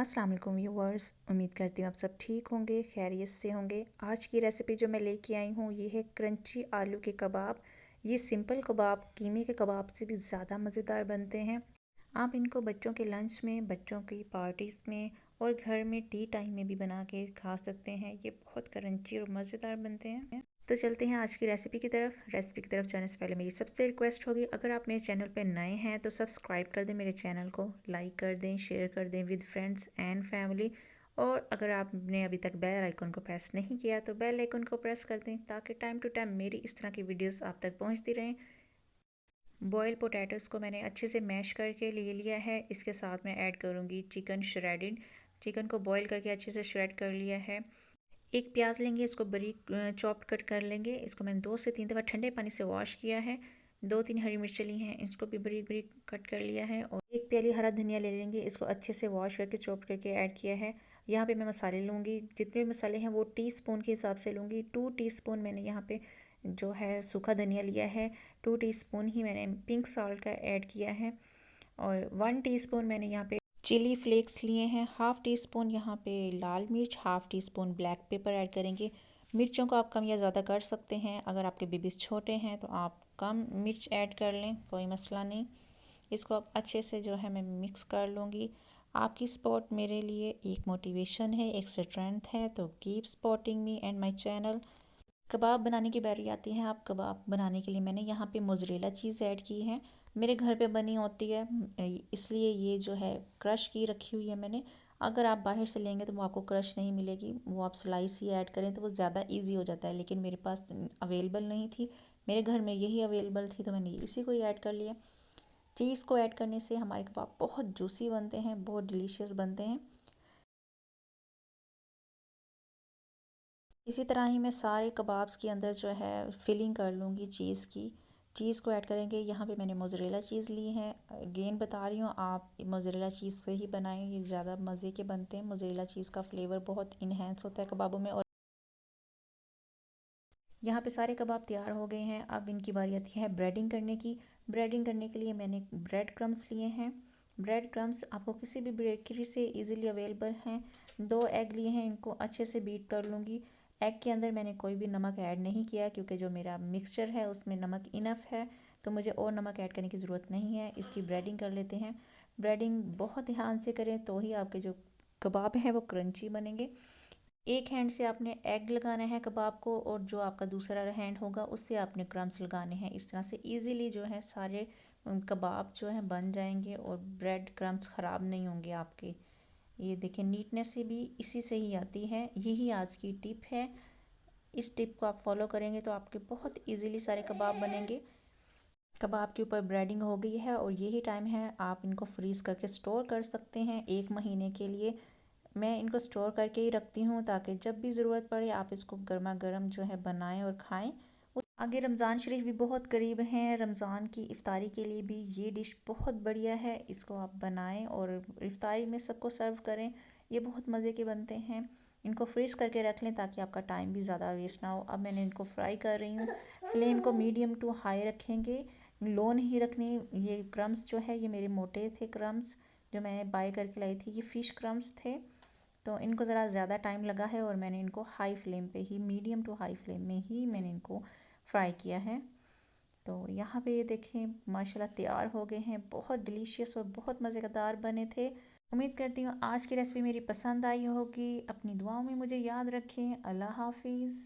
अस्सलाम वालेकुम व्यूवर्स, उम्मीद करती हूँ आप सब ठीक होंगे, खैरियत से होंगे। आज की रेसिपी जो मैं लेके आई हूँ ये है क्रंची आलू के कबाब। ये सिंपल कबाब कीमे के कबाब से भी ज़्यादा मज़ेदार बनते हैं। आप इनको बच्चों के लंच में, बच्चों की पार्टीज़ में और घर में टी टाइम में भी बना के खा सकते हैं। ये बहुत क्रंची और मज़ेदार बनते हैं। तो चलते हैं आज की रेसिपी की तरफ जाने से पहले मेरी सबसे रिक्वेस्ट होगी, अगर आप मेरे चैनल पर नए हैं तो सब्सक्राइब कर दें मेरे चैनल को, लाइक कर दें, शेयर कर दें विद फ्रेंड्स एंड फैमिली। और अगर आपने अभी तक बेल आइकन को प्रेस नहीं किया तो बेल आइकन को प्रेस कर दें ताकि टाइम टू टाइम मेरी इस तरह की वीडियोस आप तक पहुंचती रहें। बॉयल पोटैटोज़ को मैंने अच्छे से मैश करके ले लिया है। इसके साथ मैं ऐड करूँगी चिकन श्रेडिड। चिकन को बॉयल करके अच्छे से श्रेड कर लिया है। एक प्याज लेंगे, इसको बारीक चॉप कट कर लेंगे। इसको मैंने 2 से 3 दफ़ा ठंडे पानी से वॉश किया है। 2-3 हरी मिर्च ली हैं, इसको भी बारीक बारीक कट कर लिया है। और एक प्याली हरा धनिया ले लेंगे, इसको अच्छे से वॉश करके चॉप करके ऐड किया है। यहाँ पे मैं मसाले लूँगी, जितने भी मसाले हैं वो टीस्पून के हिसाब से लूँगी। 2 टीस्पून मैंने यहाँ पे जो है सूखा धनिया लिया है। 2 टीस्पून ही मैंने पिंक सॉल्ट का ऐड किया है। और 1 टीस्पून मैंने यहाँ पे चिली फ्लेक्स लिए हैं। हाफ़ टी स्पून यहाँ पे लाल मिर्च, half tea spoon black pepper add करेंगे। मिर्चों को आप कम या ज़्यादा कर सकते हैं। अगर आपके बेबीज़ छोटे हैं तो आप कम मिर्च ऐड कर लें, कोई मसला नहीं। इसको अब अच्छे से जो है मैं मिक्स कर लूँगी। आपकी सपोर्ट मेरे लिए एक मोटिवेशन है, एक स्ट्रेंथ है, तो keep supporting me and my channel. कबाब बनाने की बारी आती है। आप कबाब बनाने के लिए मैंने यहाँ पे मोज़रेला चीज़ ऐड की है। मेरे घर पे बनी होती है, इसलिए ये जो है क्रश की रखी हुई है मैंने। अगर आप बाहर से लेंगे तो वो आपको क्रश नहीं मिलेगी, वो आप स्लाइस ही ऐड करें तो वो ज़्यादा इजी हो जाता है। लेकिन मेरे पास अवेलेबल नहीं थी, मेरे घर में यही अवेलेबल थी तो मैंने इसी को ही ऐड कर लिया। चीज़ को ऐड करने से हमारे कबाब बहुत जूसी बनते हैं, बहुत डिलीशियस बनते हैं। इसी तरह ही मैं सारे कबाब्स के अंदर जो है फिलिंग कर लूँगी चीज़ की। चीज़ को ऐड करेंगे। यहाँ पे मैंने मोज़रेला चीज़ ली है। अगेन बता रही हूँ, आप मोज़रेला चीज़ से ही बनाएं, ये ज़्यादा मज़े के बनते हैं। मोज़रेला चीज़ का फ्लेवर बहुत इन्हेंस होता है कबाबों में। और यहाँ पे सारे कबाब तैयार हो गए हैं। अब इनकी बारी आती है ब्रेडिंग करने की। ब्रेडिंग करने के लिए मैंने ब्रेड क्रम्स लिए हैं। ब्रेड क्रम्स आपको किसी भी बेकरी से इजीली अवेलेबल हैं। 2 एग लिए हैं, इनको अच्छे से बीट कर लूँगी। एग के अंदर मैंने कोई भी नमक ऐड नहीं किया क्योंकि जो मेरा मिक्सचर है उसमें नमक इनफ है, तो मुझे और नमक ऐड करने की ज़रूरत नहीं है। इसकी ब्रेडिंग कर लेते हैं। ब्रेडिंग बहुत ध्यान से करें तो ही आपके जो कबाब हैं वो क्रंची बनेंगे। एक हैंड से आपने एग लगाना है कबाब को और जो आपका दूसरा हैंड होगा उससे आपने क्रम्स लगाने हैं। इस तरह से इजीली जो है सारे कबाब जो हैं बन जाएंगे और ब्रेड क्रम्स ख़राब नहीं होंगे आपके। ये देखें, नीटनेस से भी इसी से ही आती है। यही आज की टिप है। इस टिप को आप फॉलो करेंगे तो आपके बहुत इजीली सारे कबाब बनेंगे। कबाब के ऊपर ब्रेडिंग हो गई है और यही टाइम है आप इनको फ्रीज़ करके स्टोर कर सकते हैं 1 महीने के लिए। मैं इनको स्टोर करके ही रखती हूँ ताकि जब भी ज़रूरत पड़े आप इसको गर्मा गर्म जो है बनाएं और खाएं। आगे रमज़ान शरीफ भी बहुत करीब हैं। रमज़ान की इफ़्तारी के लिए भी ये डिश बहुत बढ़िया है। इसको आप बनाएं और इफ़्तारी में सबको सर्व करें। ये बहुत मज़े के बनते हैं। इनको फ्रीज़ करके रख लें ताकि आपका टाइम भी ज़्यादा वेस्ट ना हो। अब मैंने इनको फ्राई कर रही हूँ। फ्लेम को मीडियम टू हाई रखेंगे, लो नहीं रखनी। ये क्रम्स जो है ये मेरे मोटे थे क्रम्स, जो मैं बाय करके लाई थी, ये फ़िश क्रम्स थे, तो इनको ज़रा ज़्यादा टाइम लगा है और मैंने इनको हाई फ्लेम पे ही, मीडियम टू हाई फ्लेम में ही मैंने इनको फ्राई किया है। तो यहाँ पे ये देखें माशाल्लाह तैयार हो गए हैं। बहुत डिलीशियस और बहुत मज़ेदार बने थे। उम्मीद करती हूँ आज की रेसिपी मेरी पसंद आई होगी। अपनी दुआओं में मुझे याद रखें। अल्लाह हाफिज़।